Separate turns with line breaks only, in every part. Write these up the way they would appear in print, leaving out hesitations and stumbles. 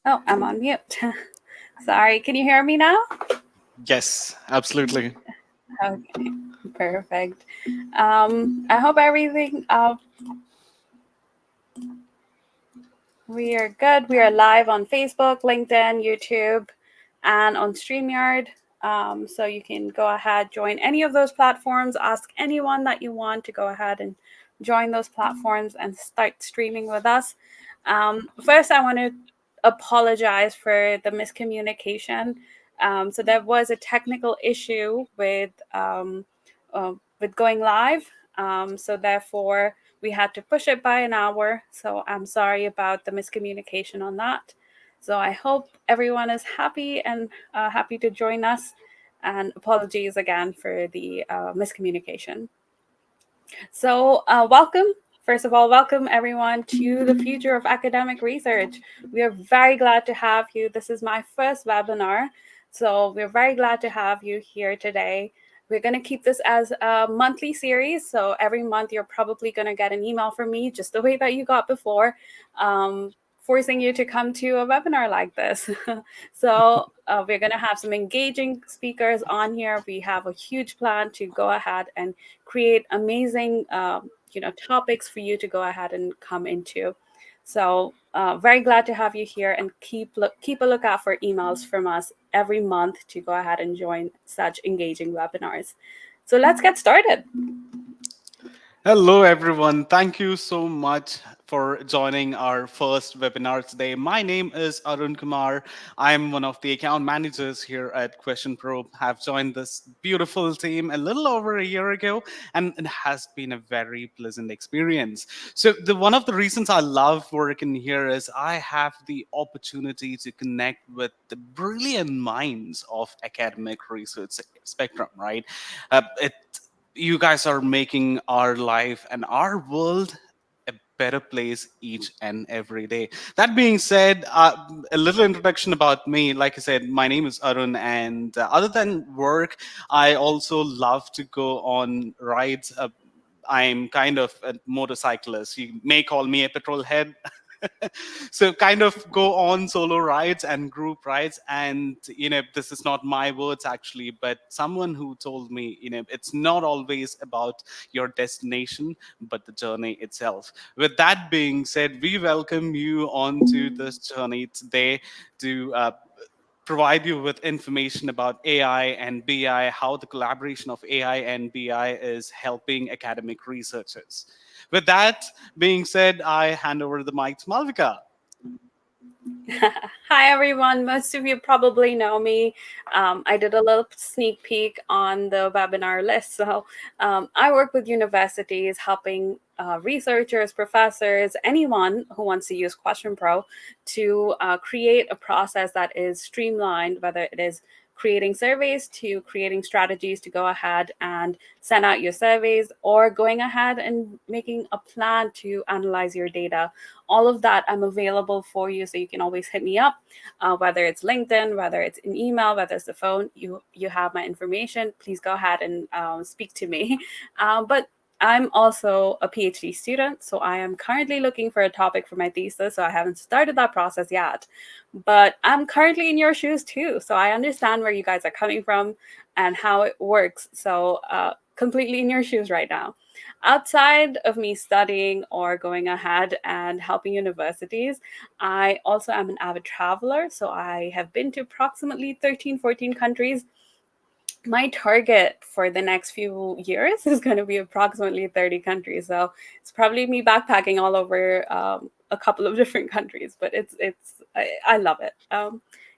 Oh, I'm on mute. Sorry, can you hear me now?
Yes, absolutely.
Okay, perfect. I hope everything. We are good. We are live on Facebook, LinkedIn, YouTube, and on StreamYard. So you can go ahead, join any of those platforms. Ask anyone that you want to go ahead and join those platforms and start streaming with us. First, I want to apologize for the miscommunication. So there was a technical issue with going live. So therefore, we had to push it by an hour. So I'm sorry about the miscommunication on that. So I hope everyone is happy and happy to join us. And apologies again for the miscommunication. So, welcome. First of all, welcome everyone to the future of academic research. We are very glad to have you. This is my first webinar. So, we're very glad to have you here today. We're going to keep this as a monthly series. So, every month you're probably going to get an email from me, just the way that you got before, forcing you to come to a webinar like this. So, we're going to have some engaging speakers on here. We have a huge plan to go ahead and create amazing topics for you to go ahead and come into. So very glad to have you here, and keep a lookout for emails from us every month to go ahead and join such engaging webinars. So let's get started.
Hello, everyone. Thank you so much for joining our first webinar today. My name is Arun Kumar. I'm one of the account managers here at QuestionPro. Have joined this beautiful team a little over a year ago, and it has been a very pleasant experience. So, one of the reasons I love working here is I have the opportunity to connect with the brilliant minds of academic research spectrum. Right? It You guys are making our life and our world a better place each and every day. That being said, a little introduction about me. Like I said, my name is Arun, and other than work, I also love to go on rides. I'm kind of a motorcyclist. You may call me a petrol head. So kind of go on solo rides and group rides, and this is not my words actually, but someone who told me, it's not always about your destination but the journey itself. With that being said, we welcome you onto this journey today to provide you with information about AI and BI, how the collaboration of AI and BI is helping academic researchers. With that being said, I hand over the mic to Malvika.
Hi, everyone. Most of you probably know me. I did a little sneak peek on the webinar list. So, I work with universities helping researchers, professors, anyone who wants to use QuestionPro to create a process that is streamlined, whether it is creating surveys to creating strategies to go ahead and send out your surveys, or going ahead and making a plan to analyze your data. All of that, I'm available for you, so you can always hit me up, whether it's LinkedIn, whether it's an email, whether it's the phone. You have my information. Please go ahead and speak to me. But I'm also a PhD student, so I am currently looking for a topic for my thesis. So I haven't started that process yet, but I'm currently in your shoes too. So I understand where you guys are coming from and how it works. So completely in your shoes right now. Outside of me studying or going ahead and helping universities, I also am an avid traveler. So I have been to approximately 13, 14 countries. My target for the next few years is going to be approximately 30 countries. So it's probably me backpacking all over a couple of different countries, but I love it.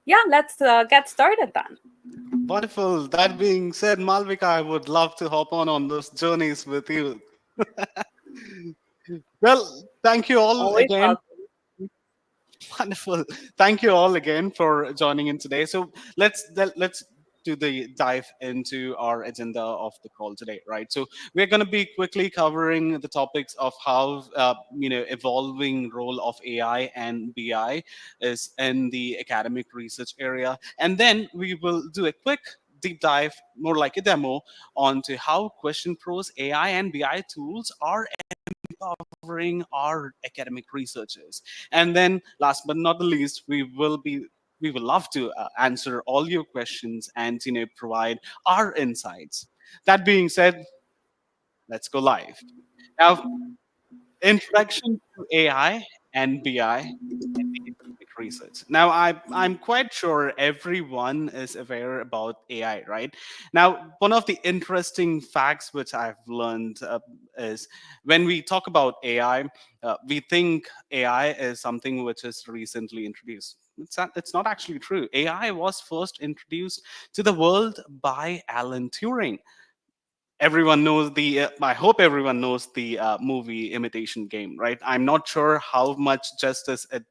Yeah, let's get started then.
Wonderful. That being said, Malvika, I would love to hop on those journeys with you. Well, thank you all
Always
again.
welcome.
Wonderful. Thank you all again for joining in today. So let's do the dive into our agenda of the call today, right? So we're going to be quickly covering the topics of how evolving role of AI and BI is in the academic research area, and then we will do a quick deep dive, more like a demo, onto how Question Pro's AI and BI tools are empowering our academic researchers. And then, last but not the least, we will love to answer all your questions and provide our insights. That being said, let's go live. Now, introduction to AI and BI in the academic research. Now, I'm quite sure everyone is aware about AI, right? Now, one of the interesting facts which I've learned is when we talk about AI, we think AI is something which is recently introduced. It's not actually true. AI was first introduced to the world by Alan Turing. Everyone knows the I hope everyone knows the movie Imitation Game, right? I'm not sure how much justice it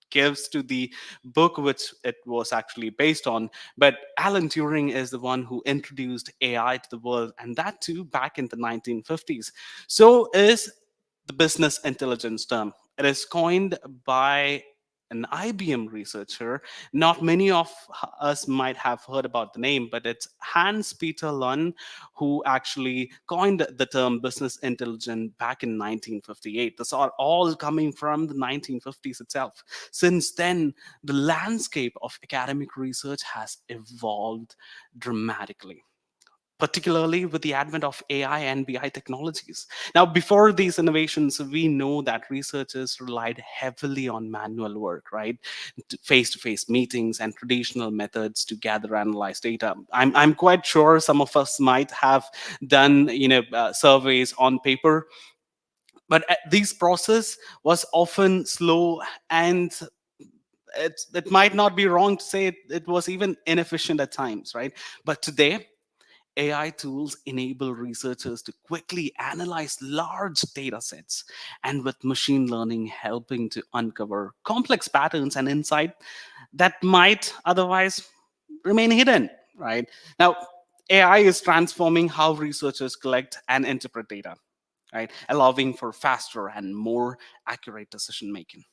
gives to the book which it was actually based on, but Alan Turing is the one who introduced AI to the world, and that too back in the 1950s. So is the business intelligence term. It is coined by an IBM researcher. Not many of us might have heard about the name, but it's Hans Peter Lund who actually coined the term business intelligence back in 1958. This are all coming from the 1950s itself. Since then, the landscape of academic research has evolved dramatically, particularly with the advent of AI and BI technologies. Now, before these innovations, we know that researchers relied heavily on manual work, right? Face to face meetings and traditional methods to gather, analyze data. I'm quite sure some of us might have done, surveys on paper, but this process was often slow and it might not be wrong to say it was even inefficient at times, right? But today, AI tools enable researchers to quickly analyze large data sets, and with machine learning helping to uncover complex patterns and insight that might otherwise remain hidden, right? Now, AI is transforming how researchers collect and interpret data, right? Allowing for faster and more accurate decision making.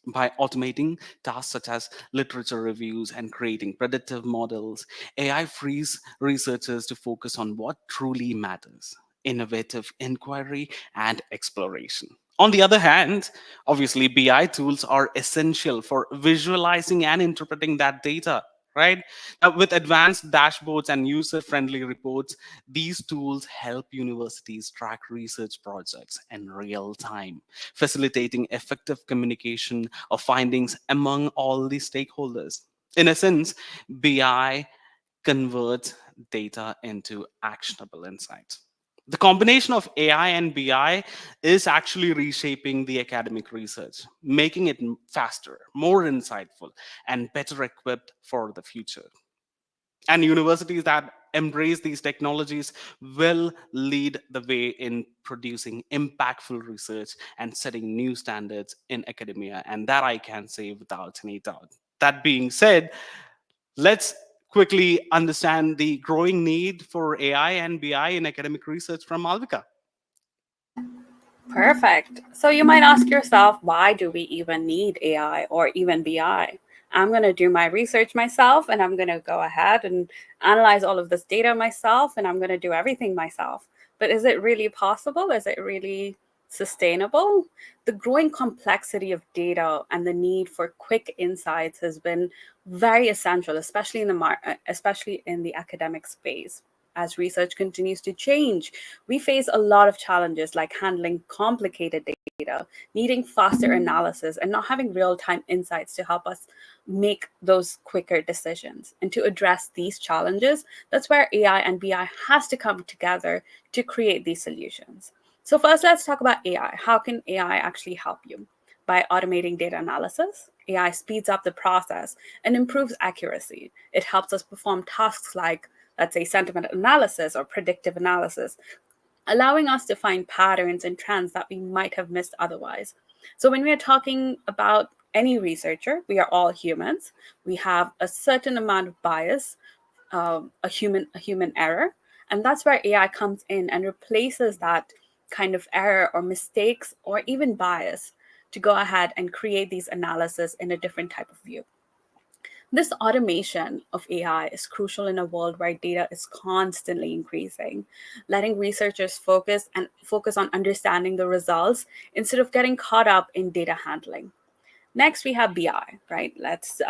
By automating tasks such as literature reviews and creating predictive models, AI frees researchers to focus on what truly matters: innovative inquiry and exploration. On the other hand, obviously, BI tools are essential for visualizing and interpreting that data. Right? Now, with advanced dashboards and user friendly reports, these tools help universities track research projects in real time, facilitating effective communication of findings among all the stakeholders. In a sense, BI converts data into actionable insights. The combination of AI and BI is actually reshaping the academic research, making it faster, more insightful, and better equipped for the future. And universities that embrace these technologies will lead the way in producing impactful research and setting new standards in academia. And that I can say without any doubt. That being said, let's quickly understand the growing need for AI and BI in academic research from Malvika.
Perfect. So you might ask yourself, why do we even need AI or even BI? I'm going to do my research myself and I'm going to go ahead and analyze all of this data myself and I'm going to do everything myself. But is it really possible? Is it really sustainable? The growing complexity of data and the need for quick insights has been very essential, especially in especially in the academic space. As research continues to change, we face a lot of challenges like handling complicated data, needing faster analysis, and not having real time insights to help us make those quicker decisions. And to address these challenges, that's where AI and BI has to come together to create these solutions. So, first, let's talk about AI. How can AI actually help you? By automating data analysis, AI speeds up the process and improves accuracy. It helps us perform tasks like, let's say, sentiment analysis or predictive analysis, allowing us to find patterns and trends that we might have missed otherwise. So, when we are talking about any researcher, we are all humans. We have a certain amount of bias, a human error, and that's where AI comes in and replaces that kind of error or mistakes or even bias to go ahead and create these analysis in a different type of view. This automation of AI is crucial in a world where data is constantly increasing, letting researchers focus on understanding the results instead of getting caught up in data handling. Next, we have BI, right? Let's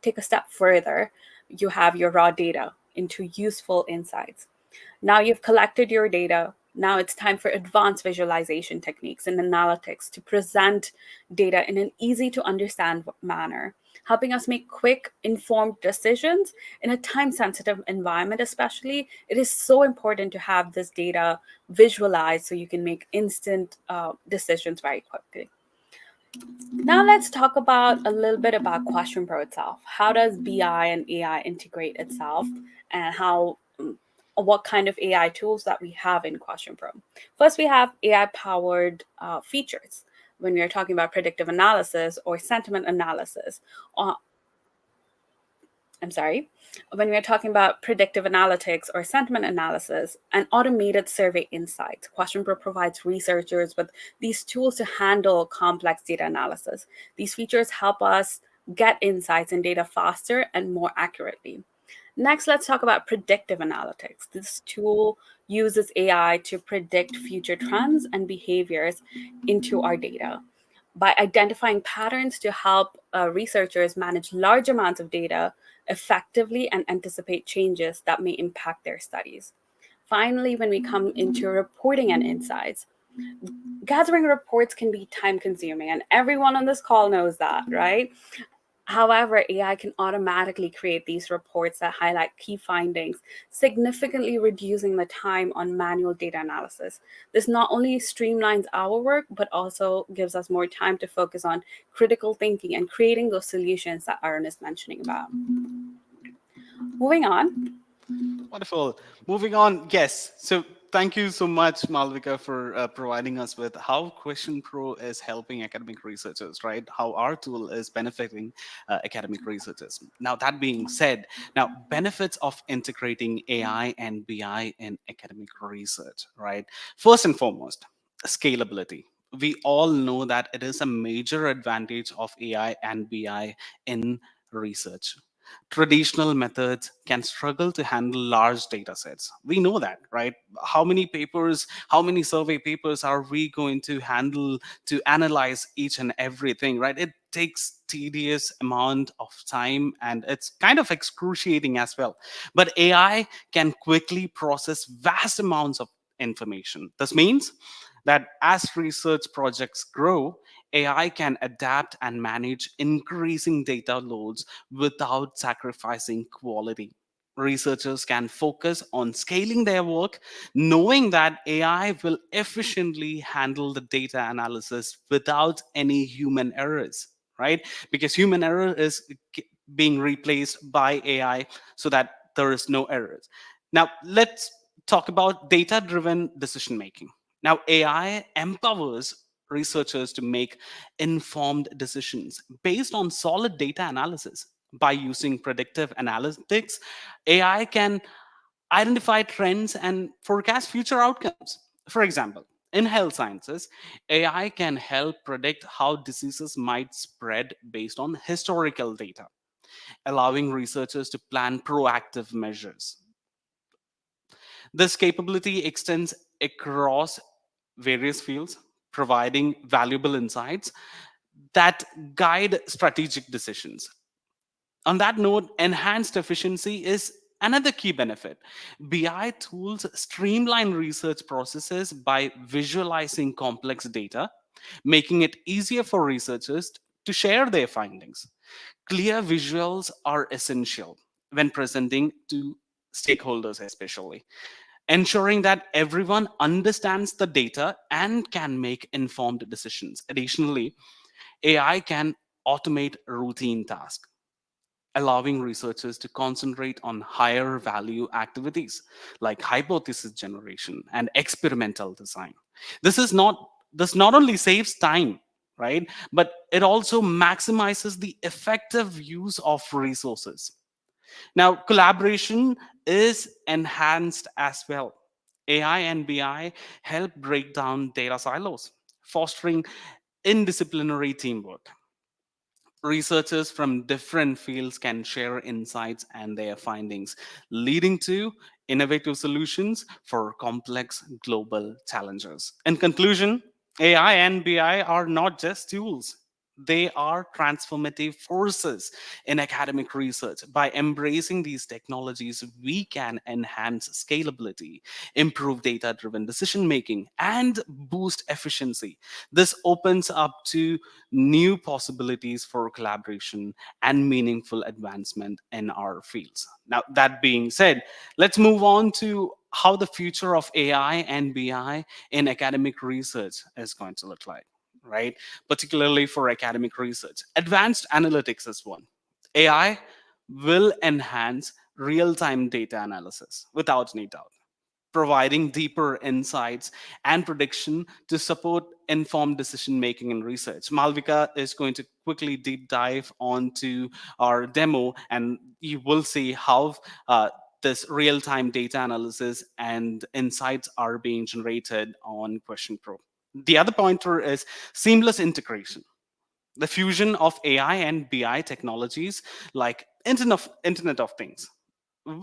take a step further. You have your raw data into useful insights. Now you've collected your data. Now it's time for advanced visualization techniques and analytics to present data in an easy to understand manner, helping us make quick, informed decisions in a time sensitive environment, especially. It is so important to have this data visualized so you can make instant decisions very quickly. Now let's talk about a little bit about QuestionPro itself. How does BI and AI integrate itself, and how what kind of AI tools that we have in QuestionPro? First, we have AI powered features when we are talking about predictive analysis or sentiment analysis. uh, I'm sorry, when we're talking about predictive analytics or sentiment analysis and automated survey insights, QuestionPro provides researchers with these tools to handle complex data analysis. These features help us get insights and data faster and more accurately. Next, let's talk about predictive analytics. This tool uses AI to predict future trends and behaviors into our data by identifying patterns to help researchers manage large amounts of data effectively and anticipate changes that may impact their studies. Finally, when we come into reporting and insights, gathering reports can be time consuming, and everyone on this call knows that, right? However, AI can automatically create these reports that highlight key findings, significantly reducing the time on manual data analysis. This not only streamlines our work, but also gives us more time to focus on critical thinking and creating those solutions that Aaron is mentioning about. Moving on.
Wonderful. Moving on. Yes. So thank you so much, Malvika, for providing us with how Question Pro is helping academic researchers, right? How our tool is benefiting academic researchers. Now, that being said, now benefits of integrating AI and BI in academic research, right? First and foremost, scalability. We all know that it is a major advantage of AI and BI in research. Traditional methods can struggle to handle large data sets. We know that, right? How many papers, how many survey papers are we going to handle to analyze each and everything, right? It takes tedious amount of time and it's kind of excruciating as well. But AI can quickly process vast amounts of information. This means that as research projects grow, AI can adapt and manage increasing data loads without sacrificing quality. Researchers can focus on scaling their work, knowing that AI will efficiently handle the data analysis without any human errors, right? Because human error is being replaced by AI so that there is no errors. Now, let's talk about data driven decision making. Now, AI empowers researchers to make informed decisions based on solid data analysis. By using predictive analytics, AI can identify trends and forecast future outcomes. For example, in health sciences, AI can help predict how diseases might spread based on historical data, allowing researchers to plan proactive measures. This capability extends across various fields, providing valuable insights that guide strategic decisions. On that note, enhanced efficiency is another key benefit. BI tools streamline research processes by visualizing complex data, making it easier for researchers to share their findings. Clear visuals are essential when presenting to stakeholders, especially ensuring that everyone understands the data and can make informed decisions. Additionally, AI can automate routine tasks, allowing researchers to concentrate on higher value activities like hypothesis generation and experimental design. This not only saves time, right, but it also maximizes the effective use of resources. Now, collaboration is enhanced as well. AI and BI help break down data silos, fostering indisciplinary teamwork. Researchers from different fields can share insights and their findings, leading to innovative solutions for complex global challenges. In conclusion, AI and BI are not just tools. They are transformative forces in academic research. By embracing these technologies, we can enhance scalability, improve data driven decision making, and boost efficiency. This opens up to new possibilities for collaboration and meaningful advancement in our fields. Now, that being said, let's move on to how the future of AI and BI in academic research is going to look like, right? Particularly for academic research. Advanced analytics is one. AI will enhance real time data analysis without any doubt, providing deeper insights and prediction to support informed decision making and research. Malvika is going to quickly deep dive onto our demo, and you will see how this real time data analysis and insights are being generated on QuestionPro. The other pointer is seamless integration. The fusion of AI and BI technologies like Internet of Things,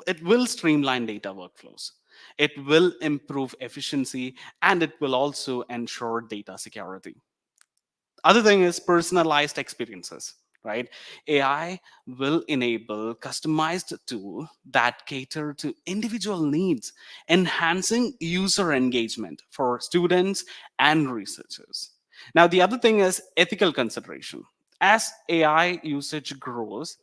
it will streamline data workflows, it will improve efficiency, and it will also ensure data security. Other thing is personalized experiences, right? AI will enable customized tool that cater to individual needs, enhancing user engagement for students and researchers. Now, the other thing is ethical consideration. As AI usage grows,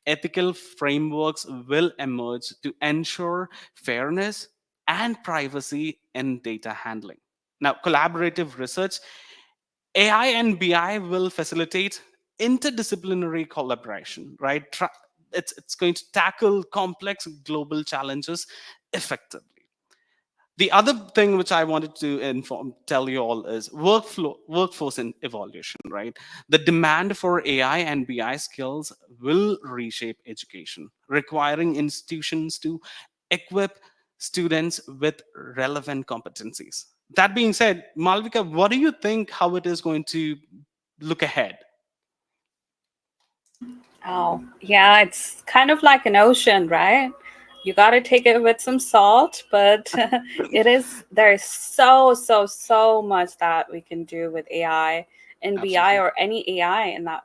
ethical frameworks will emerge to ensure fairness and privacy in data handling. Now, collaborative research, AI and BI will facilitate interdisciplinary collaboration, right? It's going to tackle complex global challenges effectively. The other thing which I wanted to tell you all is workforce and evolution, right? The demand for AI and BI skills will reshape education, requiring institutions to equip students with relevant competencies. That being said, Malvika, what do you think how it is going to look ahead?
Oh, yeah, it's kind of like an ocean, right? You got to take it with some salt, but there's so much that we can do with AI and BI,
Absolutely.
or any AI in that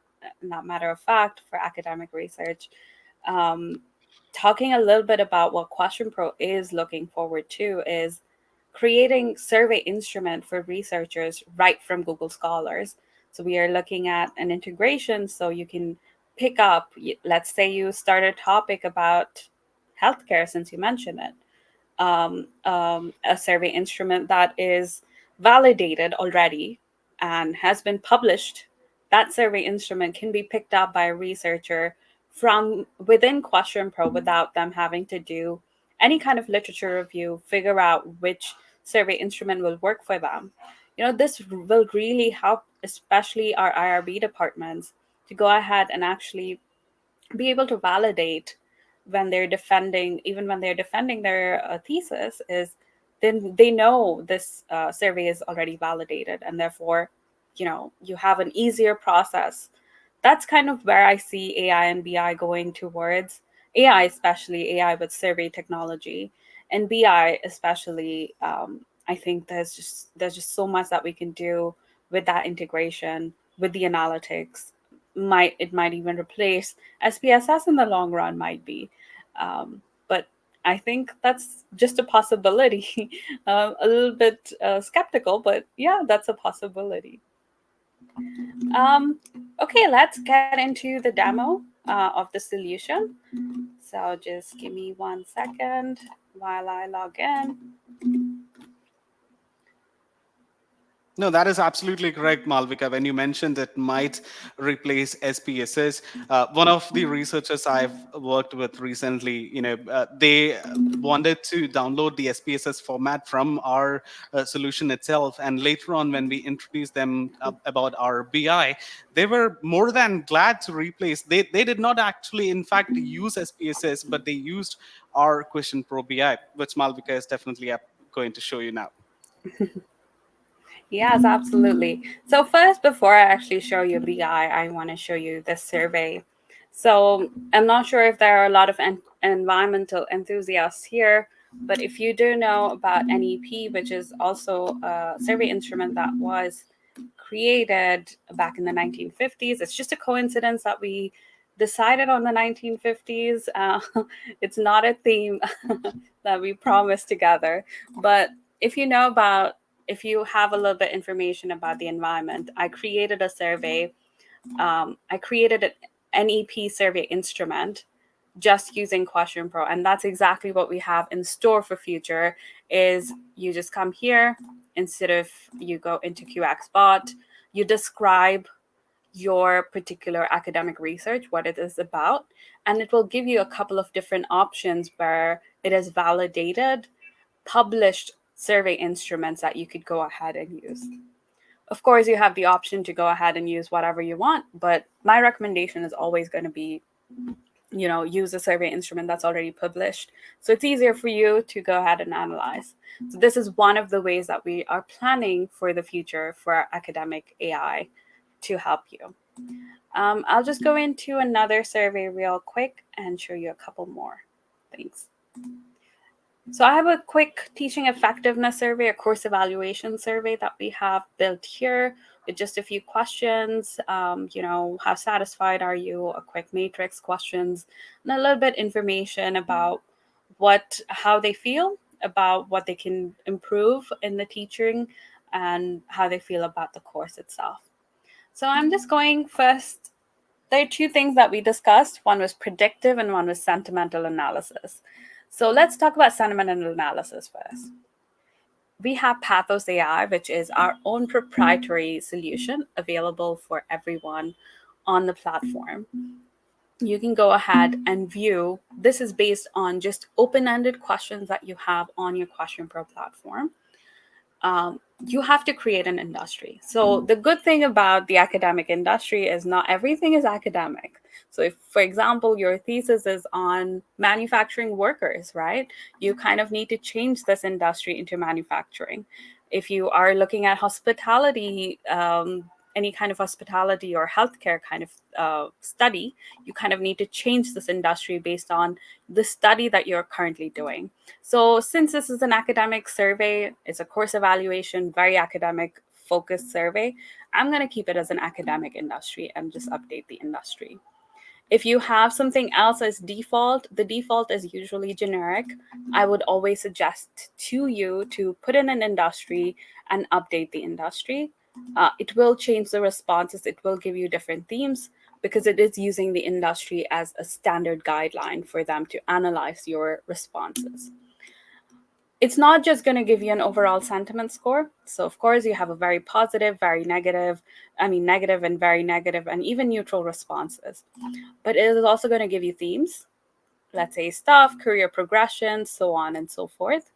matter of fact, for academic research. Um, Talking a little bit about what QuestionPro is looking forward to is creating survey instrument for researchers right from Google Scholars. So we are looking at an integration so you can pick up, let's say you start a topic about healthcare, since you mentioned it, a survey instrument that is validated already and has been published. That survey instrument can be picked up by a researcher from within QuestionPro without them having to do any kind of literature review, figure out which survey instrument will work for them. This will really help, especially our IRB departments, to go ahead and actually be able to validate when they're defending, even when they're defending their thesis, is then they know this survey is already validated, and therefore you have an easier process. That's kind of where I see AI and BI going towards. AI, especially AI with survey technology, and BI especially. I think there's just so much that we can do with that integration, with the analytics. Might even replace SPSS in the long run, might be, but I think that's just a possibility. A little bit skeptical, but yeah, that's a possibility. Um, okay, let's get into the demo of the solution. So just give me 1 second while I log in.
No, that is absolutely correct, Malvika. When you mentioned it might replace SPSS, one of the researchers I've worked with recently, they wanted to download the SPSS format from our solution itself, and later on, when we introduced them about our BI, they were more than glad to replace. They did not actually, in fact, use SPSS, but they used our Question Pro BI, which Malvika is definitely going to show you now.
Yes, absolutely. So first, before I actually show you BI, I want to show you this survey. So I'm not sure if there are a lot of environmental enthusiasts here, but if you do know about NEP, which is also a survey instrument that was created back in the 1950s, it's just a coincidence that we decided on the 1950s. It's not a theme that we promised together, but if you know about if you have a little bit information about the environment, I created a survey. I created an NEP survey instrument just using QuestionPro, and that's exactly what we have in store for future. Is you just come here instead of you go into QXBot, you describe your particular academic research, what it is about, and it will give you a couple of different options where it is validated published survey instruments that you could go ahead and use. Of course, you have the option to go ahead and use whatever you want, but my recommendation is always going to be, use a survey instrument that's already published. So it's easier for you to go ahead and analyze. So this is one of the ways that we are planning for the future for our academic AI to help you. I'll just go into another survey real quick and show you a couple more things. So I have a quick teaching effectiveness survey, a course evaluation survey that we have built here with just a few questions. How satisfied are you? A quick matrix questions, and a little bit information about how they feel about what they can improve in the teaching and how they feel about the course itself. So I'm just going first. There are two things that we discussed. One was predictive and one was sentimental analysis. So let's talk about sentimental analysis first. We have Pathos AI, which is our own proprietary solution available for everyone on the platform. You can go ahead and view. This is based on just open-ended questions that you have on your QuestionPro platform. You have to create an industry. So the good thing about the academic industry is not everything is academic. So if, for example, your thesis is on manufacturing workers, right? You kind of need to change this industry into manufacturing. If you are looking at hospitality, any kind of hospitality or healthcare kind of study, you kind of need to change this industry based on the study that you're currently doing. So since this is an academic survey, it's a course evaluation, very academic focused survey, I'm going to keep it as an academic industry and just update the industry. If you have something else as default, the default is usually generic. I would always suggest to you to put in an industry and update the industry. It will change the responses, it will give you different themes because it is using the industry as a standard guideline for them to analyze your responses. It's not just going to give you an overall sentiment score. So, of course, you have a very positive, very negative, negative and very negative, and even neutral responses. But it is also going to give you themes, let's say stuff, career progression, so on and so forth.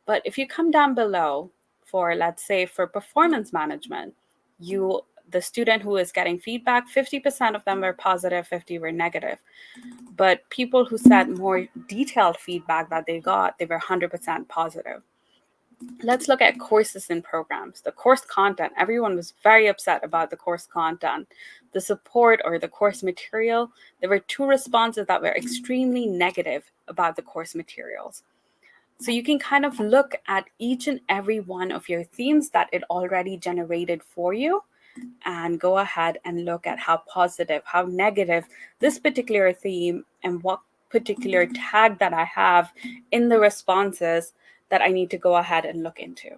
But if you come down below for, let's say, for performance management, the student who is getting feedback, 50% of them were positive, 50 were negative. But people who said more detailed feedback that they got, they were 100% positive. Let's look at courses and programs. The course content, everyone was very upset about the course content. The support or the course material, there were two responses that were extremely negative about the course materials. So you can kind of look at each and every one of your themes that it already generated for you and go ahead and look at how positive, how negative this particular theme and what particular tag that I have in the responses that I need to go ahead and look into.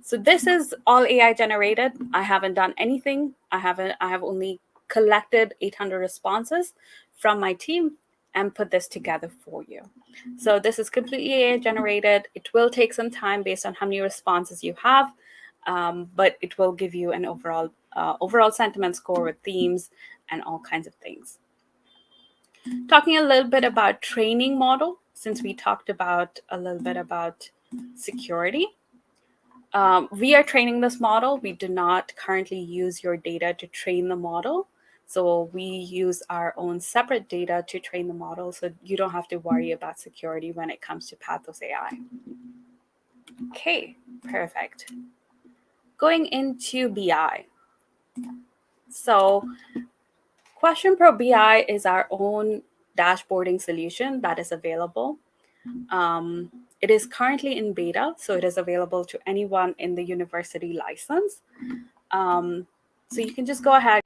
So this is all AI generated. I haven't done anything. I have only collected 800 responses from my team and put this together for you. So this is completely AI generated. It will take some time based on how many responses you have, but it will give you an overall sentiment score with themes and all kinds of things. Talking a little bit about training model, since we talked about a little bit about security. We are training this model. We do not currently use your data to train the model. So we use our own separate data to train the model. So you don't have to worry about security when it comes to Pathos AI. Okay, perfect. Going into BI. So QuestionPro BI is our own dashboarding solution that is available. It is currently in beta, so it is available to anyone in the university license. So you can just go ahead,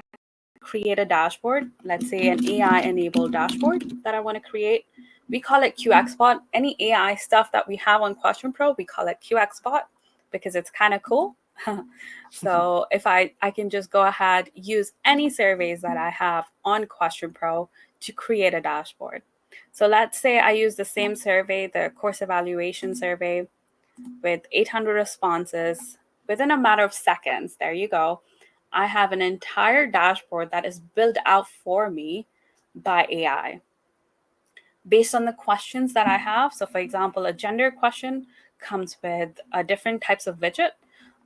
create a dashboard, let's say an AI enabled dashboard that I want to create. We call it QXBot. Any AI stuff that we have on QuestionPro, we call it QXBot because it's kind of cool. So if I can just go ahead, use any surveys that I have on QuestionPro to create a dashboard. So let's say I use the same survey, the course evaluation survey, with 800 responses within a matter of seconds. There you go. I have an entire dashboard that is built out for me by AI based on the questions that I have. So, for example, a gender question comes with different types of widget.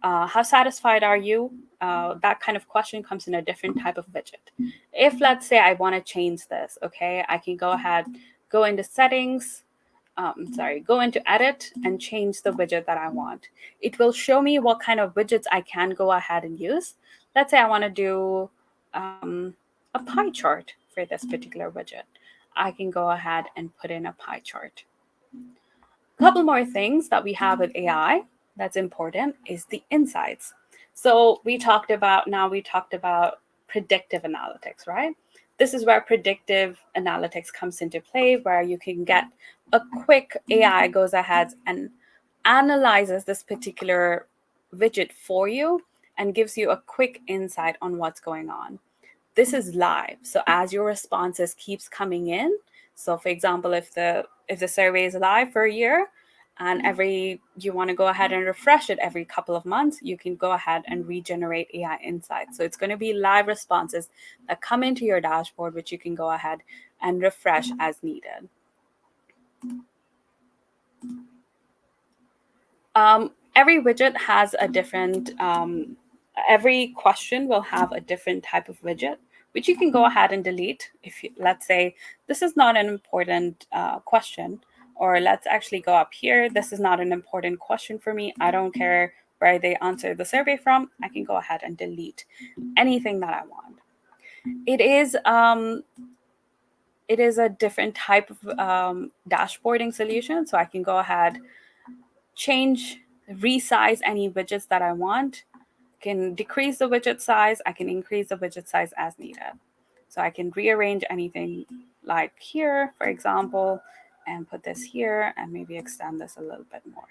How satisfied are you? That kind of question comes in a different type of widget. If, let's say, I want to change this, okay, I can go ahead, go into settings, go into edit and change the widget that I want. It will show me what kind of widgets I can go ahead and use. Let's say I want to do a pie chart for this particular widget. I can go ahead and put in a pie chart. A couple more things that we have with AI that's important is the insights. So we talked about predictive analytics, right? This is where predictive analytics comes into play, where you can get a quick AI goes ahead and analyzes this particular widget for you and gives you a quick insight on what's going on. This is live. So as your responses keeps coming in, so for example, if the survey is live for a year and every you want to go ahead and refresh it every couple of months, you can go ahead and regenerate AI insights. So it's going to be live responses that come into your dashboard, which you can go ahead and refresh as needed. Every widget has a different, every question will have a different type of widget, which you can go ahead and delete. If you, let's say this is not an important question, or let's actually go up here. This is not an important question for me. I don't care where they answer the survey from. I can go ahead and delete anything that I want. It is a different type of dashboarding solution. So I can go ahead, change, resize any widgets that I want, can decrease the widget size, I can increase the widget size as needed. So I can rearrange anything like here, for example, and put this here and maybe extend this a little bit more.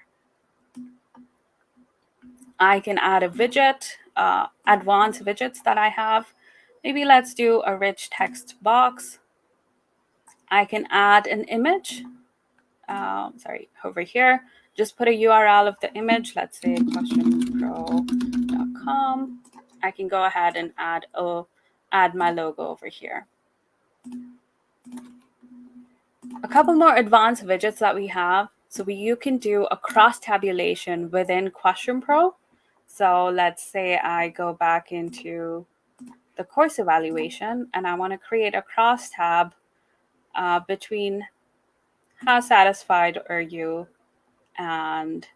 I can add a widget, advanced widgets that I have. Maybe let's do a rich text box. I can add an image. Over here, just put a URL of the image. Let's say questionpro.com. I can go ahead and add my logo over here. A couple more advanced widgets that we have. So you can do a cross tabulation within QuestionPro. So let's say I go back into the course evaluation and I want to create a cross tab between how satisfied are you and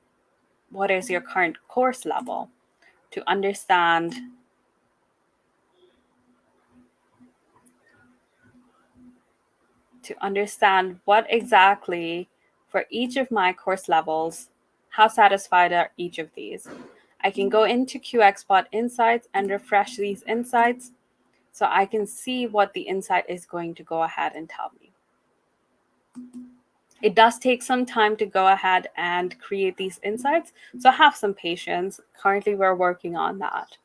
what is your current course level, to understand what exactly for each of my course levels, how satisfied are each of these. I can go into QXBot Insights and refresh these insights so I can see what the insight is going to go ahead and tell me. It does take some time to go ahead and create these insights, so have some patience. Currently, we're working on that.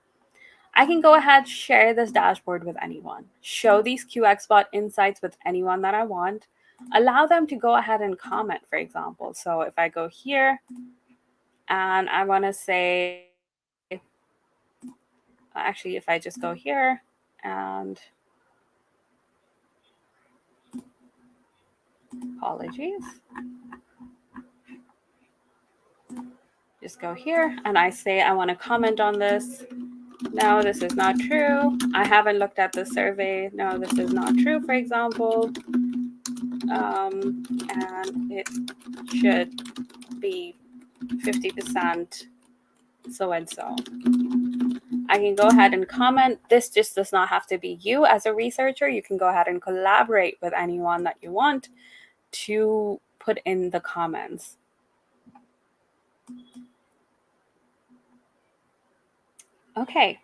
I can go ahead, share this dashboard with anyone, show these QXBot insights with anyone that I want, allow them to go ahead and comment, for example. So if I go here and I want to say, actually, if I just go here and apologies, just go here and I say, I want to comment on this. No, this is not true. I haven't looked at the survey. No, this is not true, for example. And it should be 50% so and so. I can go ahead and comment. This just does not have to be you as a researcher. You can go ahead and collaborate with anyone that you want to put in the comments. Okay.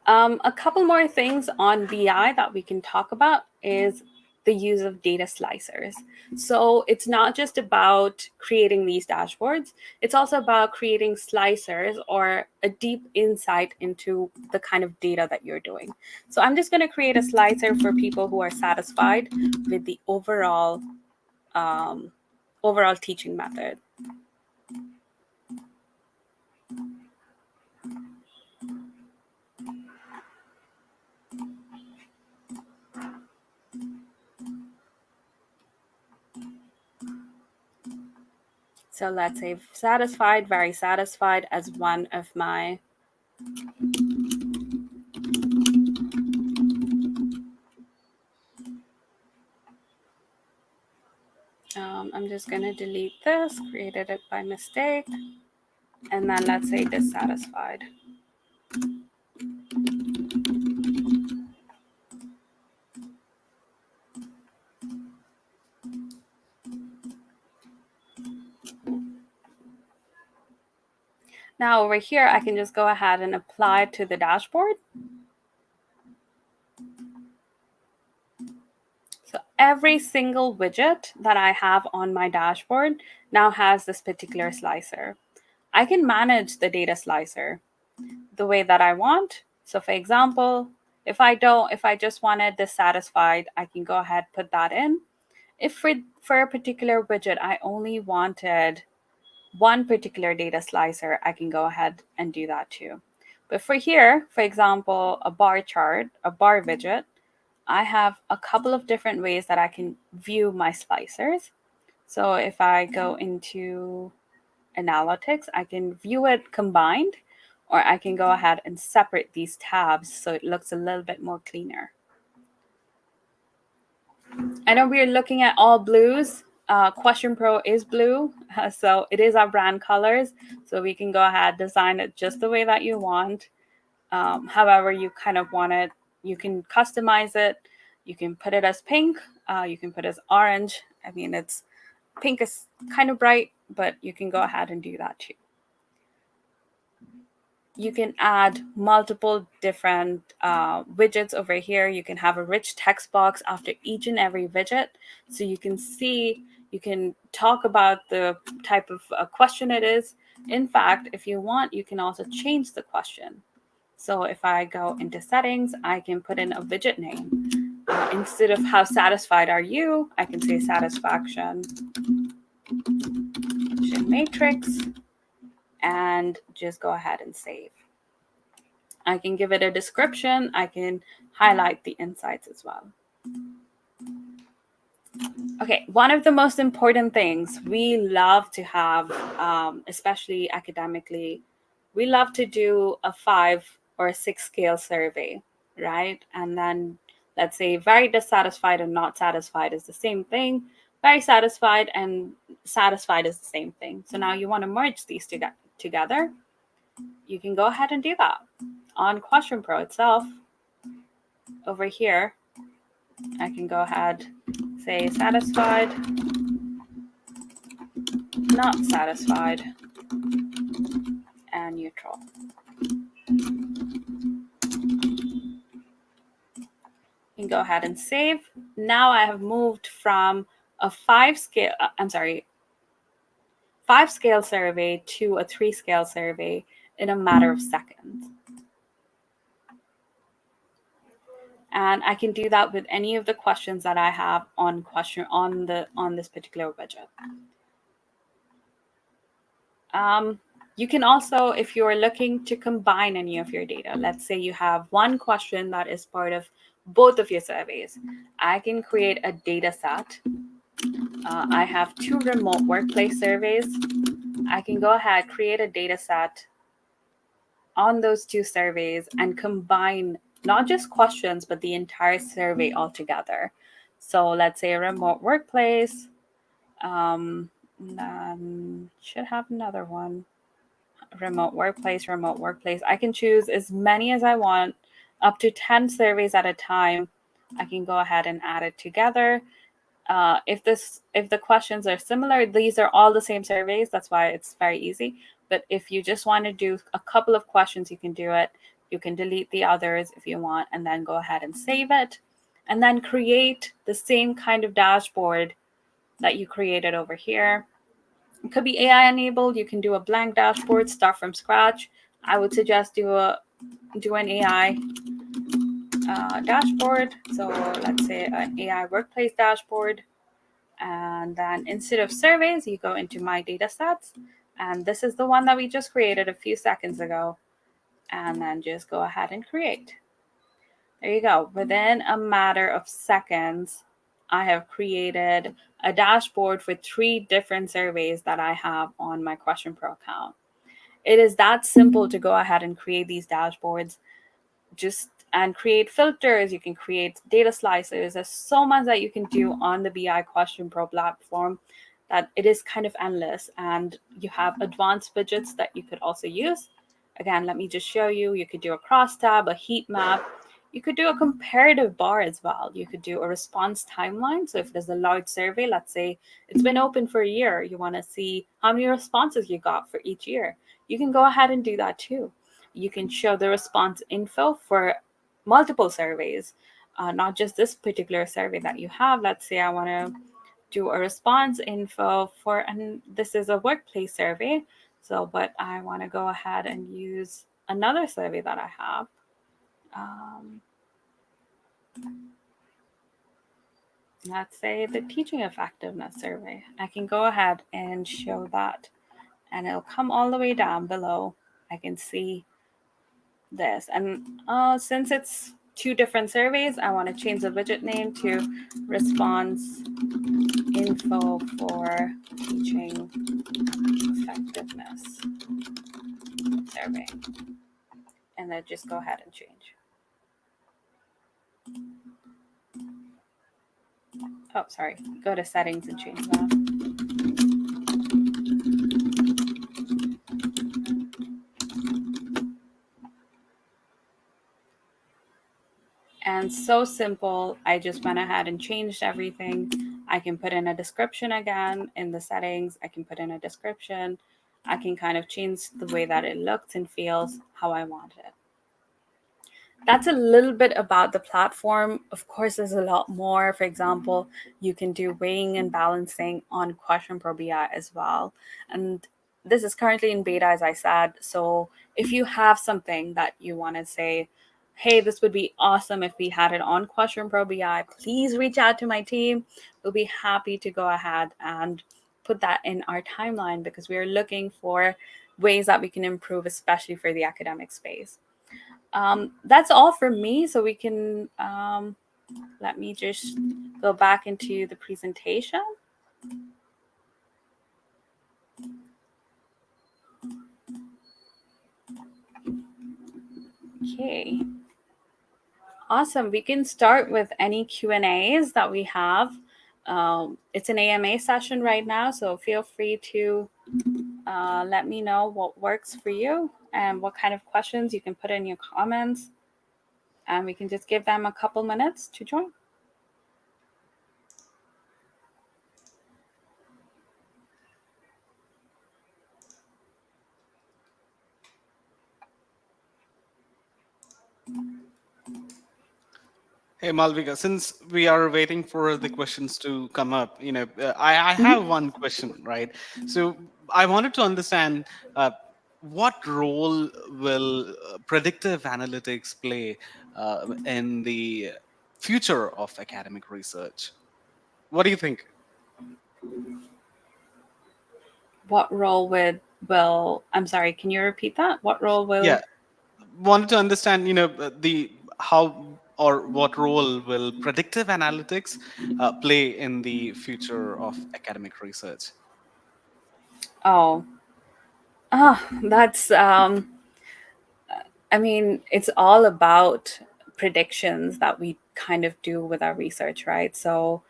A couple more things on BI that we can talk about is the use of data slicers. So it's not just about creating these dashboards, it's also about creating slicers or a deep insight into the kind of data that you're doing. So I'm just going to create a slicer for people who are satisfied with the um, overall teaching method. So let's say satisfied, very satisfied as one of my I'm just going to delete this, created it by mistake, and then let's say dissatisfied. Now over here, I can just go ahead and apply it to the dashboard. So every single widget that I have on my dashboard now has this particular slicer. I can manage the data slicer the way that I want. So for example, if I just wanted dissatisfied, I can go ahead, put that in. If for a particular widget, I only wanted one particular data slicer, I can go ahead and do that too. But for here, for example, a bar chart, a bar widget, I have a couple of different ways that I can view my slicers. So if I go into analytics, I can view it combined, or I can go ahead and separate these tabs so it looks a little bit more cleaner. I know we're looking at all blues. QuestionPro is blue, so it is our brand colors. So we can go ahead, design it just the way that you want. However you kind of want it, you can customize it. You can put it as pink, you can put it as orange. I mean, it's pink is kind of bright, but you can go ahead and do that too. You can add multiple different widgets over here. You can have a rich text box after each and every widget. So you can see, you can talk about the type of question it is. In fact, if you want, you can also change the question. So if I go into settings, I can put in a widget name. Instead of how satisfied are you, I can say satisfaction matrix and just go ahead and save. I can give it a description. I can highlight the insights as well. Okay, one of the most important things we love to have, especially academically, we love to do a 5 or a 6 scale survey, right? And then let's say very dissatisfied and not satisfied is the same thing. Very satisfied and satisfied is the same thing. So now you want to merge these together. You can go ahead and do that on QuestionPro itself. Over here, I can go ahead, say satisfied, not satisfied, and neutral. You can go ahead and save. Now I have moved from a 5 scale survey to a 3 scale survey in a matter of seconds. And I can do that with any of the questions that I have on this particular widget. You can also, if you're looking to combine any of your data, let's say you have one question that is part of both of your surveys, I can create a data set. I have 2 remote workplace surveys. I can go ahead, create a data set on those 2 surveys and combine not just questions, but the entire survey altogether. So let's say a remote workplace, should have another one. remote workplace. I can choose as many as I want, up to 10 surveys at a time. I can go ahead and add it together. If the questions are similar, these are all the same surveys. That's why it's very easy. But if you just want to do a couple of questions, you can do it. You can delete the others if you want, and then go ahead and save it, and then create the same kind of dashboard that you created over here. It could be AI enabled. You can do a blank dashboard, start from scratch. I would suggest do an AI dashboard. So let's say an AI workplace dashboard. And then instead of surveys, you go into my data sets. And this is the one that we just created a few seconds ago. And then just go ahead and create. There you go. Within a matter of seconds, I have created a dashboard for 3 different surveys that I have on my QuestionPro account. It is that simple to go ahead and create these dashboards just and create filters. You can create data slicers. There's so much that you can do on the BI QuestionPro platform that it is kind of endless. And you have advanced widgets that you could also use. Again, let me just show you. You could do a crosstab, a heat map. You could do a comparative bar as well. You could do a response timeline. So if there's a large survey, let's say it's been open for a year, you want to see how many responses you got for each year. You can go ahead and do that too. You can show the response info for multiple surveys, not just this particular survey that you have. Let's say I want to do a response info for, and this is a workplace survey. So, but I want to go ahead and use another survey that I have. Um, let's say the teaching effectiveness survey. I can go ahead and show that, and it'll come all the way down below. I can see this. And since it's 2 different surveys, I want to change the widget name to response info for teaching effectiveness survey. And then just go ahead and change. Oh, sorry. Go to settings and change that. And so simple. I just went ahead and changed everything. I can put in a description again in the settings. I can put in a description. I can kind of change the way that it looks and feels how I want it. That's a little bit about the platform. Of course, there's a lot more. For example, you can do weighing and balancing on QuestionPro BI as well. And this is currently in beta, as I said. So if you have something that you want to say, hey, this would be awesome if we had it on QuestionPro BI, please reach out to my team. We'll be happy to go ahead and put that in our timeline because we are looking for ways that we can improve, especially for the academic space. That's all for me. So we can, let me just go back into the presentation. Okay. Awesome. We can start with any Q&As that we have. It's an AMA session right now, so feel free to let me know what works for you and what kind of questions you can put in your comments. And we can just give them a couple minutes to join.
Hey Malvika, since we are waiting for the questions to come up, I have
Mhm.
one question, right? So I wanted to understand what role will predictive analytics play in the future of academic research? What do you think?
What role will, I'm sorry, can you repeat that? What role will,
Yeah, wanted to understand, the how or what role will predictive analytics play in the future of academic research?
oh, that's, I mean, it's all about predictions that we kind of do with our research, right? So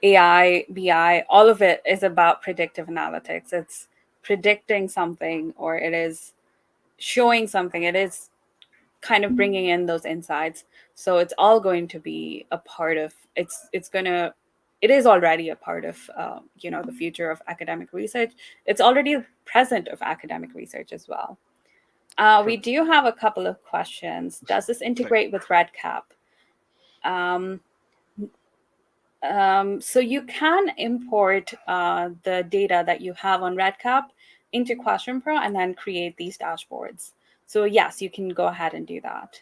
AI, BI, all of it is about predictive analytics. It's predicting something, or it is. showing something. It is kind of bringing in those insights. So it's all going to be a part of it's gonna it is already a part of the future of academic research. It's already present of academic research as well. We
True.
do have a couple of questions. Does this
Great.
integrate with RedCap? Um, so you can import the data that you have on RedCap into QuestionPro and then create these dashboards. So yes, you can go ahead and do that.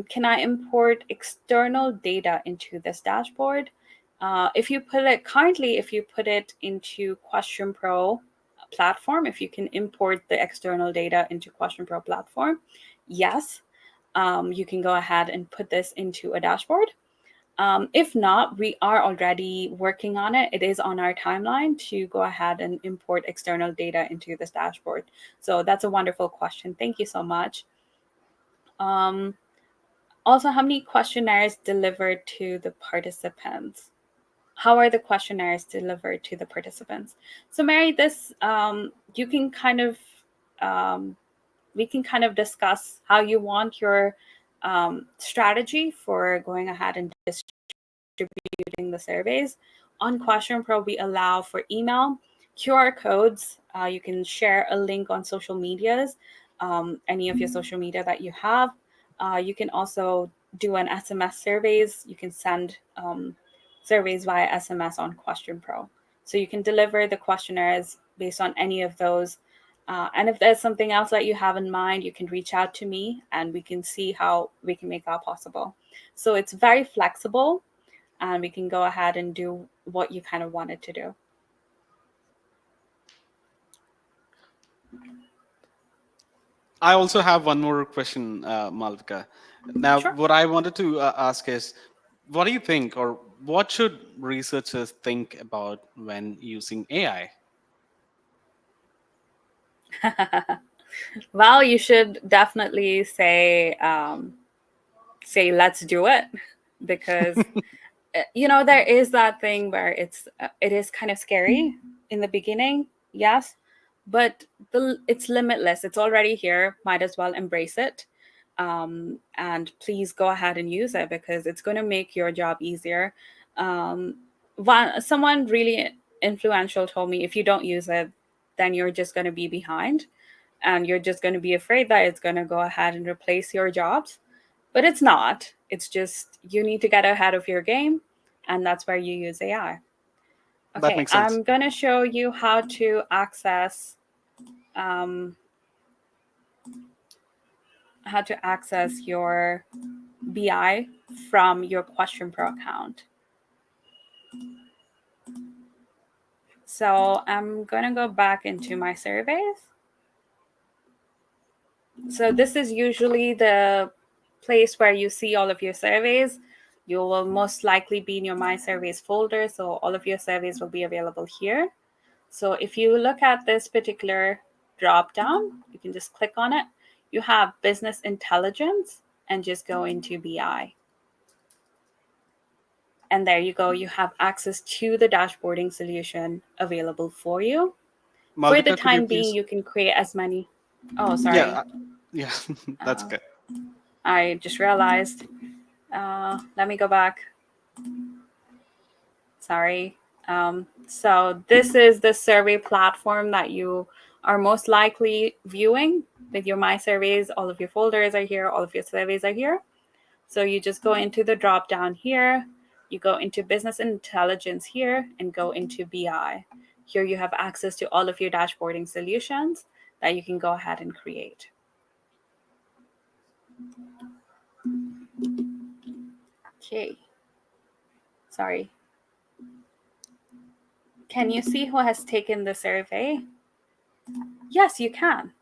Can I import external data into this dashboard? If you put it currently, if you put it into QuestionPro platform, if you can import the external data into QuestionPro platform, yes, you can go ahead and put this into a dashboard. If not, we are already working on it. It is on our timeline to go ahead and import external data into this dashboard. So that's a wonderful question. Thank you so much. Um, Also, how many questionnaires delivered to the participants? How are the questionnaires delivered to the participants? So, Mary, this you can kind of um, we can kind of discuss how you want your strategy for going ahead and distributing the surveys. On QuestionPro, we allow for email, QR codes. You can share a link on social medias, any of your social media that you have. You can also do an SMS surveys. You can send surveys via SMS on QuestionPro. So you can deliver the questionnaires based on any of those. And if there's something else that you have in mind, you can reach out to me and we can see how we can make that possible. So it's very flexible and we can go ahead and do what you kind of wanted to do.
I also have one more question, Malvika. Now,
Sure.
what I wanted to ask is, what do you think, or what should researchers think about when using AI?
Well, you should definitely say let's do it because there is that thing where it is kind of scary in the beginning, yes, but it's limitless. It's already here. Might as well embrace it, and please go ahead and use it because it's going to make your job easier. Someone really influential told me if you don't use it, then you're just going to be behind, and you're just going to be afraid that it's going to go ahead and replace your jobs, but it's not. It's just you need to get ahead of your game, and that's where you use AI.
That
Okay,
makes sense.
I'm going to show you um, how to access your BI from your QuestionPro account. So I'm going to go back into my surveys. So this is usually the place where you see all of your surveys. You will most likely be in your My Surveys folder, so all of your surveys will be available here. So if you look at this particular drop down, you can just click on it. You have business intelligence and just go into BI. And there you go. You have access to the dashboarding solution available for you. For the
Malvika, could you
time being,
please?
you can create as many. Oh,
Yeah,
sorry.
yeah, that's
Uh,
good.
I just realized. Let me go back. Sorry. So this is the survey platform that you are most likely viewing with your My Surveys. All of your folders are here. All of your surveys are here. So you just go into the drop down here. You go into business intelligence here and go into BI. Here you have access to all of your dashboarding solutions that you can go ahead and create. Okay. Sorry. Can you see who has taken the survey? Yes, you can.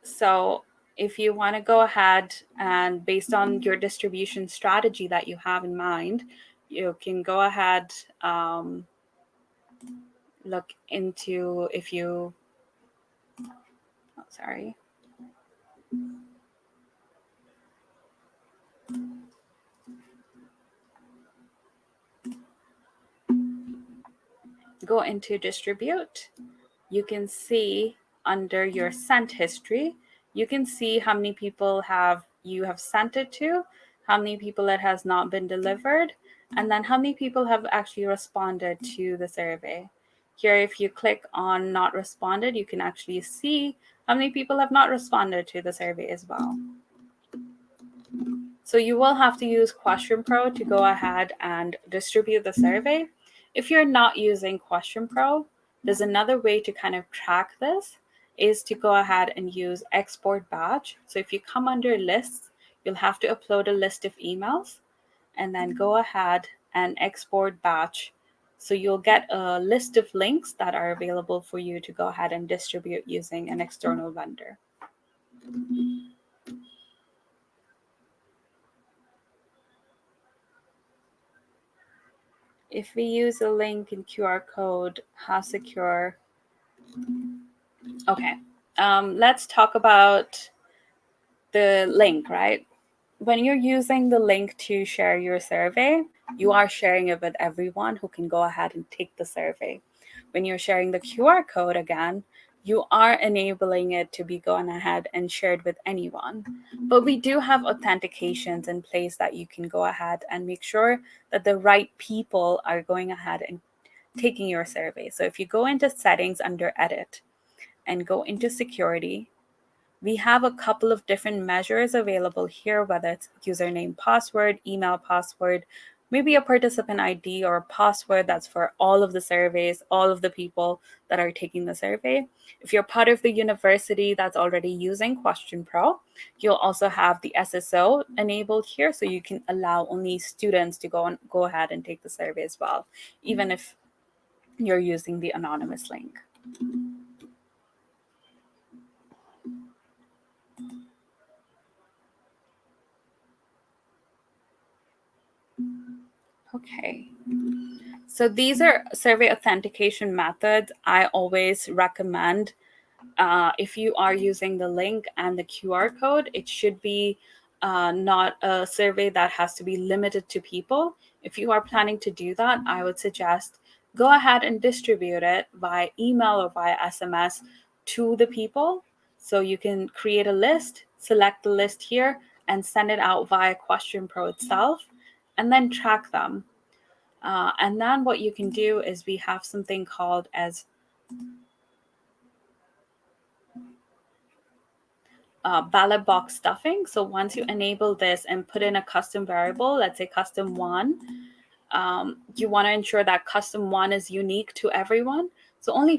So if you want to go ahead and based on your distribution strategy that you have in mind, you can go ahead, look into if you, oh, sorry, go into distribute. You can see under your sent history, you can see how many people you have sent it to, how many people it has not been delivered, and then how many people have actually responded to the survey. Here, if you click on not responded, you can actually see how many people have not responded to the survey as well. So you will have to use QuestionPro to go ahead and distribute the survey. If you're not using QuestionPro, there's another way to kind of track this is to go ahead and use export batch. So if you come under lists, you'll have to upload a list of emails and then go ahead and export batch. So you'll get a list of links that are available for you to go ahead and distribute using an external vendor. If we use a link in QR code, how secure? Okay, let's talk about the link, right? When you're using the link to share your survey, you are sharing it with everyone who can go ahead and take the survey. When you're sharing the QR code again, you are enabling it to be gone ahead and shared with anyone. But we do have authentications in place that you can go ahead and make sure that the right people are going ahead and taking your survey. So if you go into settings under edit and go into security, we have a couple of different measures available here, whether it's username, password, email password, maybe a participant ID or a password that's for all of the surveys, all of the people that are taking the survey. If you're part of the university that's already using QuestionPro, you'll also have the SSO enabled here, so you can allow only students to go ahead and take the survey as well, even if you're using the anonymous link. Okay. So these are survey authentication methods I always recommend. If you are using the link and the QR code, it should be not a survey that has to be limited to people. If you are planning to do that, I would suggest go ahead and distribute it via email or via SMS to the people. So you can create a list, select the list here, and send it out via QuestionPro itself, and then track them. And then what you can do is we have something called as ballot box stuffing. So once you enable this and put in a custom variable, let's say custom one, you want to ensure that custom one is unique to everyone. So only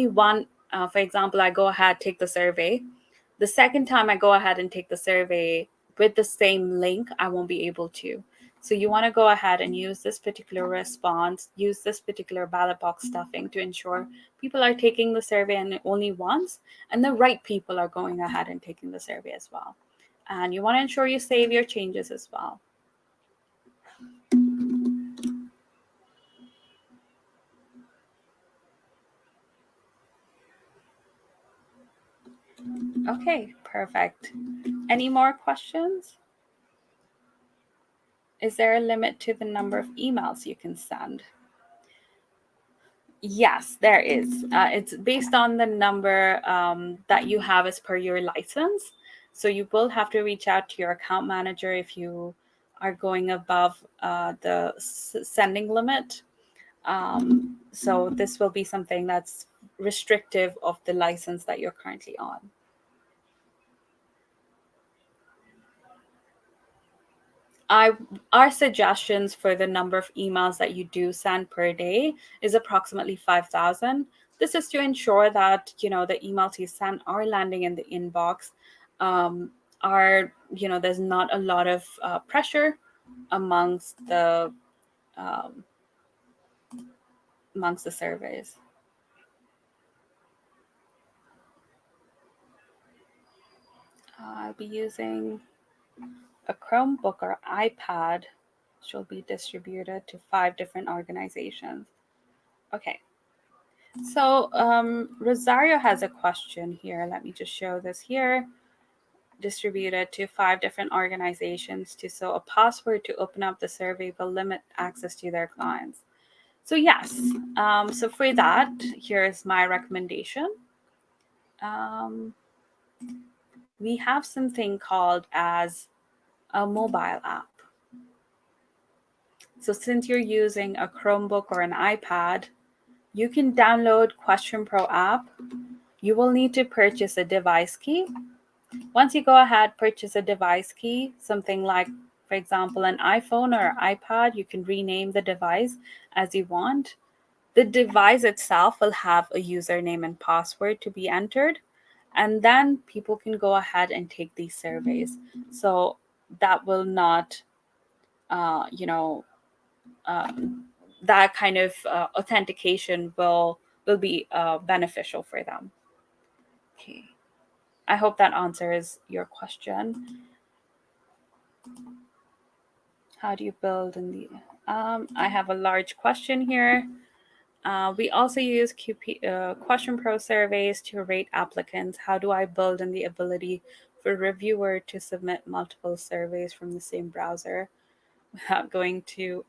one, for example, I go ahead, take the survey. The second time I go ahead and take the survey with the same link, I won't be able to. So you want to go ahead and use this particular response, use this particular ballot box stuffing to ensure people are taking the survey and only once, and the right people are going ahead and taking the survey as well. And you want to ensure you save your changes as well. Okay, perfect. Any more questions? Is there a limit to the number of emails you can send? Yes, there is. It's based on the number that you have as per your license. So you will have to reach out to your account manager if you are going above the sending limit. So this will be something that's restrictive of the license that you're currently on. Our suggestions for the number of emails that you do send per day is approximately 5,000. This is to ensure that the emails you send are landing in the inbox. There's not a lot of pressure amongst um, the surveys. I'll be using a Chromebook or iPad, which will be distributed to 5 different organizations. Okay. So Rosario has a question here. Let me just show this here. Distributed to 5 different organizations to so a password to open up the survey will limit access to their clients. So yes, so for that, here's my recommendation. we have something called as a mobile app. So since you're using a Chromebook or an iPad, you can download QuestionPro app. You will need to purchase a device key. Once you go ahead, purchase a device key, something like, for example, an iPhone or iPad, you can rename the device as you want. The device itself will have a username and password to be entered, and then people can go ahead and take these surveys. So that will not, uh, you know, that kind of authentication will be beneficial for them. Okay, I hope that answers your question. How do you build in the? I have a large question here. We also use QuestionPro surveys to rate applicants. How do I build in the ability for a reviewer to submit multiple surveys from the same browser without going to?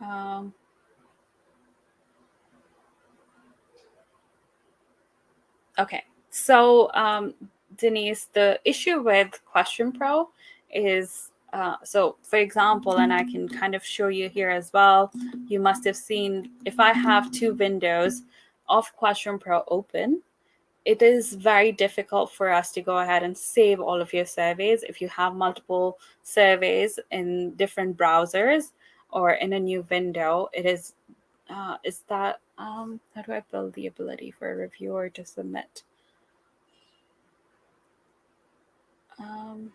Um, okay, so Denise, the issue with QuestionPro is so, for example, and I can kind of show you here as well. You must have seen if I have two windows of QuestionPro open, it is very difficult for us to go ahead and save all of your surveys if you have multiple surveys in different browsers or in a new window. It is that how do I build the ability for a reviewer to submit? um,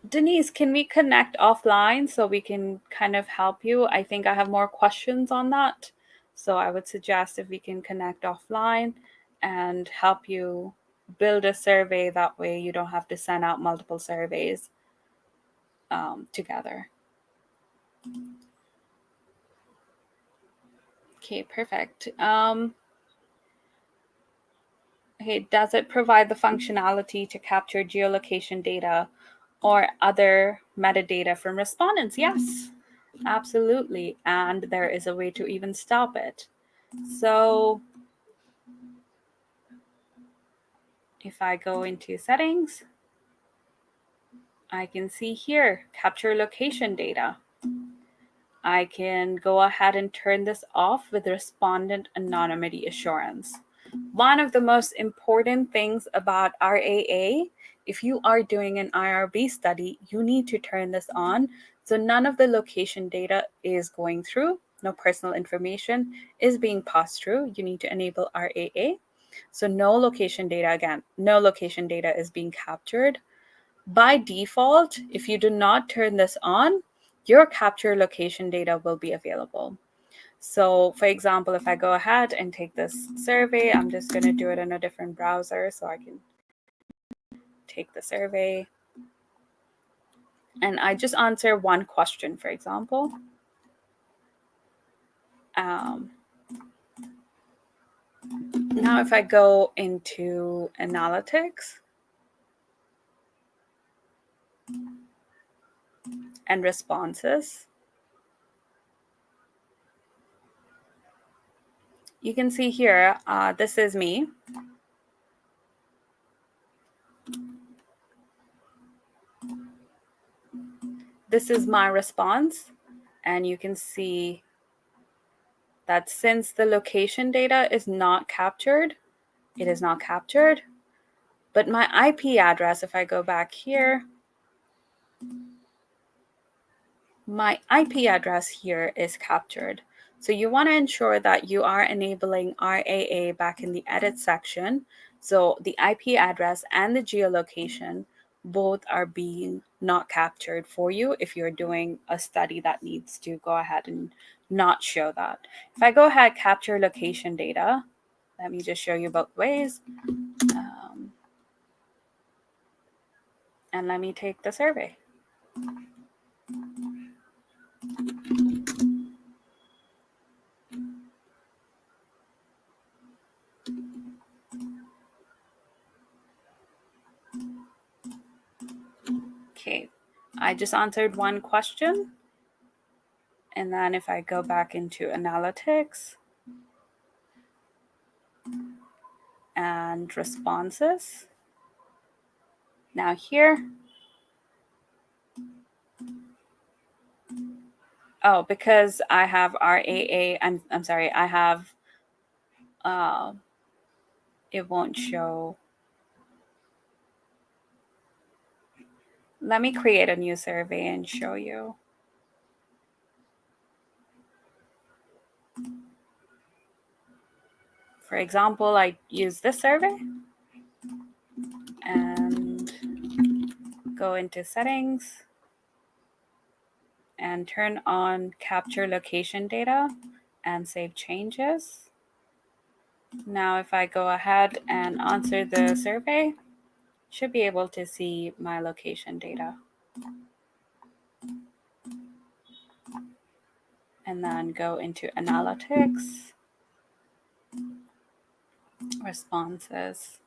Denise, can we connect offline so we can kind of help you? I think I have more questions on that, so I would suggest if we can connect offline and help you build a survey. That way you don't have to send out multiple surveys together. Okay, perfect. Okay, does it provide the functionality to capture geolocation data or other metadata from respondents? Yes, absolutely. And there is a way to even stop it. So if I go into settings, I can see here, capture location data. I can go ahead and turn this off with respondent anonymity assurance. One of the most important things about RAA, if you are doing an IRB study, you need to turn this on. So none of the location data is going through, no personal information is being passed through. You need to enable RAA. So no location data, again, no location data is being captured. By default, if you do not turn this on, your capture location data will be available. So for example, if I go ahead and take this survey, I'm just going to do it in a different browser so I can take the survey. And I just answer one question, for example. Now if I go into analytics and responses, you can see here, this is me. This is my response. And you can see that since the location data is not captured, it is not captured. But my IP address, if I go back here, my IP address here is captured. So you want to ensure that you are enabling RAA back in the edit section. So the IP address and the geolocation both are being not captured for you if you're doing a study that needs to go ahead and not show that. If I go ahead, capture location data, let me just show you both ways. And let me take the survey. Okay, I just answered one question. And then if I go back into analytics and responses, now here, oh, because I have RAA, I'm sorry, I have, uh, it won't show. Let me create a new survey and show you. For example, I use this survey and go into settings and turn on capture location data and save changes. Now, if I go ahead and answer the survey, should be able to see my location data. And then go into analytics, responses.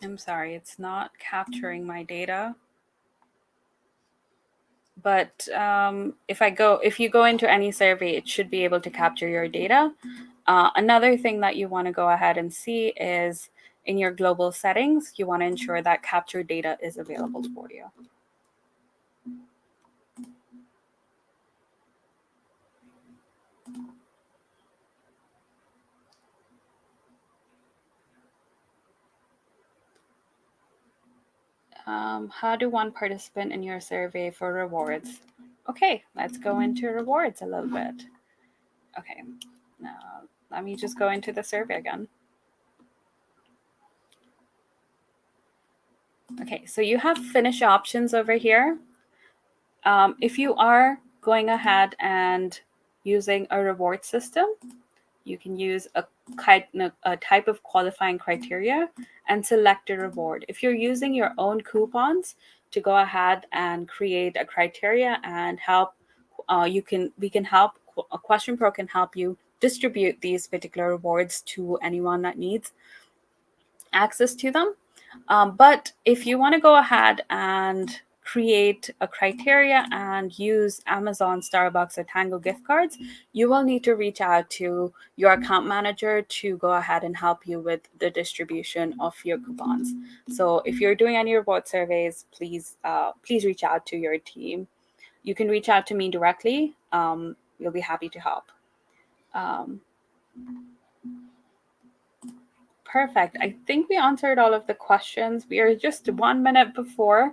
I'm sorry, it's not capturing my data. But if you go into any survey, it should be able to capture your data. Another thing that you want to go ahead and see is in your global settings, you want to ensure that capture data is available for you. How do one participant in your survey for rewards? Okay, let's go into rewards a little bit. Okay, now let me just go into the survey again. Okay, so you have finish options over here. If you are going ahead and using a reward system, you can use a type of qualifying criteria and select a reward. If you're using your own coupons to go ahead and create a criteria and help, we can help, QuestionPro can help you distribute these particular rewards to anyone that needs access to them. But if you want to go ahead and create a criteria and use Amazon, Starbucks, or Tango gift cards, you will need to reach out to your account manager to go ahead and help you with the distribution of your coupons. So if you're doing any reward surveys, please reach out to your team. You can reach out to me directly. We'll be happy to help. Um, Perfect. I think we answered all of the questions. We are just 1 minute before.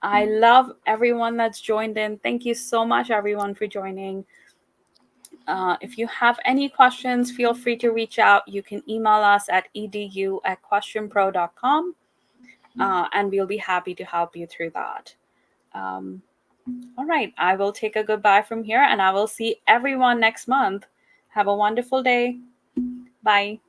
I love everyone that's joined in. Thank you so much, everyone, for joining. If you have any questions, feel free to reach out. You can email us at edu@questionpro.com, and we'll be happy to help you through that. All right, I will take a goodbye from here, and I will see everyone next month. Have a wonderful day. Bye.